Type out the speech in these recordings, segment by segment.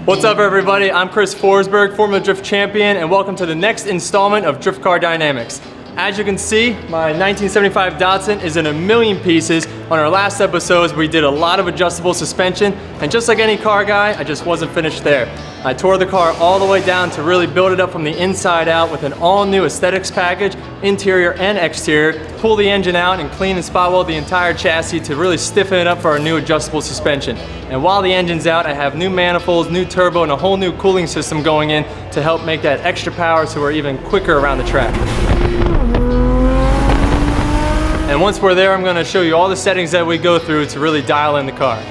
What's up everybody, I'm Chris Forsberg, former drift champion, and welcome to the next installment of Drift Car Dynamics. As you can see, my 1975 Datsun is in a million pieces. On our last episodes, we did a lot of adjustable suspension, and just like any car guy, I just wasn't finished there. I tore the car all the way down to really build it up from the inside out with an all-new aesthetics package, interior and exterior, pull the engine out and clean and spot weld the entire chassis to really stiffen it up for our new adjustable suspension. And while the engine's out, I have new manifolds, new turbo, and a whole new cooling system going in to help make that extra power so we're even quicker around the track. And once we're there, I'm going to show you all the settings that we go through to really dial in the car.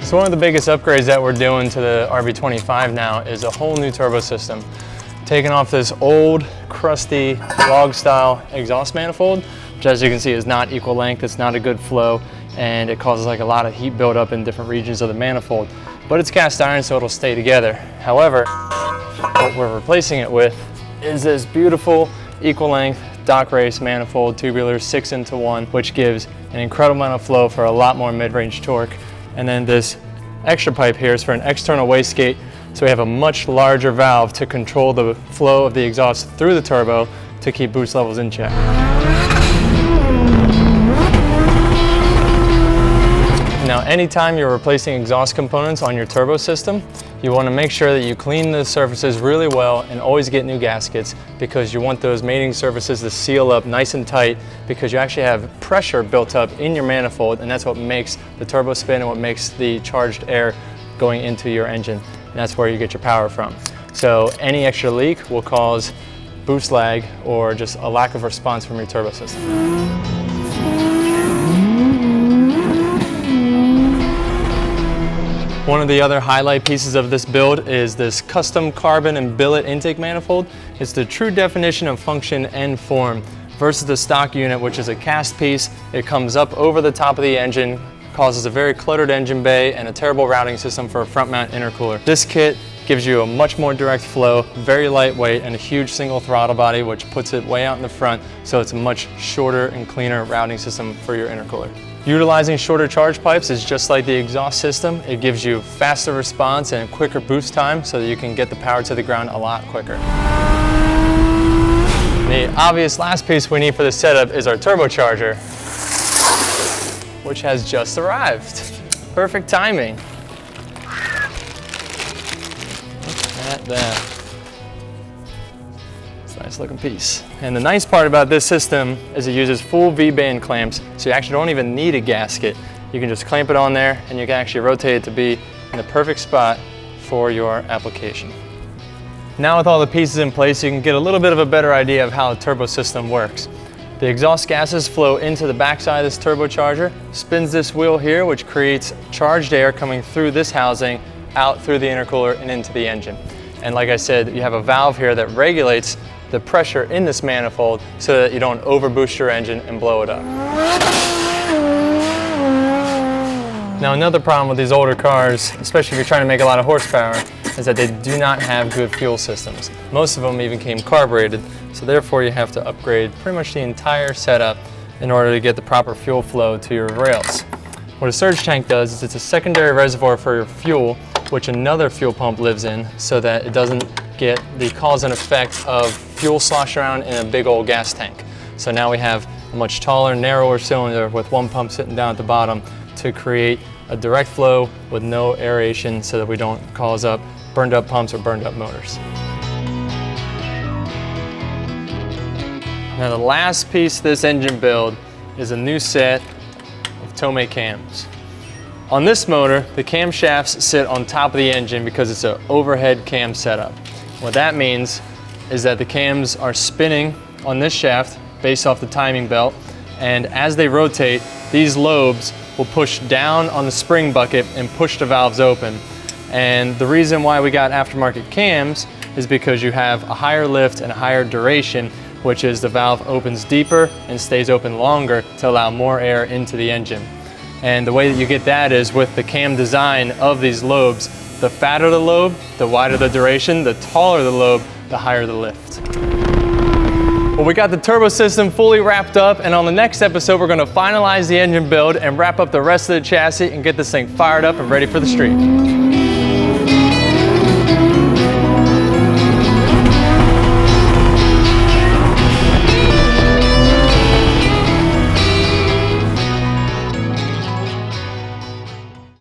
So one of the biggest upgrades that we're doing to the RB25 now is a whole new turbo system. Taking off this old, crusty, log-style exhaust manifold, which as you can see is not equal length, it's not a good flow, and it causes like a lot of heat buildup in different regions of the manifold. But it's cast iron, so it'll stay together. However, what we're replacing it with is this beautiful equal length dock race manifold tubular 6-into-1, which gives an incredible amount of flow for a lot more mid-range torque. And then this extra pipe here is for an external wastegate, so we have a much larger valve to control the flow of the exhaust through the turbo to keep boost levels in check. Now, anytime you're replacing exhaust components on your turbo system, you want to make sure that you clean the surfaces really well and always get new gaskets, because you want those mating surfaces to seal up nice and tight, because you actually have pressure built up in your manifold, and that's what makes the turbo spin and what makes the charged air going into your engine. And that's where you get your power from. So any extra leak will cause boost lag or just a lack of response from your turbo system. One of the other highlight pieces of this build is this custom carbon and billet intake manifold. It's the true definition of function and form versus the stock unit, which is a cast piece. It comes up over the top of the engine, causes a very cluttered engine bay and a terrible routing system for a front mount intercooler. This kit gives you a much more direct flow, very lightweight, and a huge single throttle body, which puts it way out in the front, so it's a much shorter and cleaner routing system for your intercooler. Utilizing shorter charge pipes is just like the exhaust system. It gives you faster response and quicker boost time so that you can get the power to the ground a lot quicker. The obvious last piece we need for this setup is our turbocharger, which has just arrived. Perfect timing. Look at that. Nice looking piece. And the nice part about this system is it uses full V-band clamps, so you actually don't even need a gasket. You can just clamp it on there and you can actually rotate it to be in the perfect spot for your application. Now with all the pieces in place, you can get a little bit of a better idea of how the turbo system works. The exhaust gases flow into the backside of this turbocharger, spins this wheel here, which creates charged air coming through this housing, out through the intercooler and into the engine. And like I said, you have a valve here that regulates the pressure in this manifold so that you don't overboost your engine and blow it up. Now another problem with these older cars, especially if you're trying to make a lot of horsepower, is that they do not have good fuel systems. Most of them even came carbureted, so therefore you have to upgrade pretty much the entire setup in order to get the proper fuel flow to your rails. What a surge tank does is it's a secondary reservoir for your fuel, which another fuel pump lives in, so that it doesn't get the cause and effect of fuel sloshing around in a big old gas tank. So now we have a much taller, narrower cylinder with one pump sitting down at the bottom to create a direct flow with no aeration so that we don't cause up burned up pumps or burned up motors. Now the last piece of this engine build is a new set of Tomei cams. On this motor, the camshafts sit on top of the engine because it's an overhead cam setup. What that means is that the cams are spinning on this shaft based off the timing belt, and as they rotate, these lobes will push down on the spring bucket and push the valves open. And the reason why we got aftermarket cams is because you have a higher lift and a higher duration, which is the valve opens deeper and stays open longer to allow more air into the engine. And the way that you get that is with the cam design of these lobes. The fatter the lobe, the wider the duration, the taller the lobe, the higher the lift. Well, we got the turbo system fully wrapped up, and on the next episode, we're gonna finalize the engine build and wrap up the rest of the chassis and get this thing fired up and ready for the street.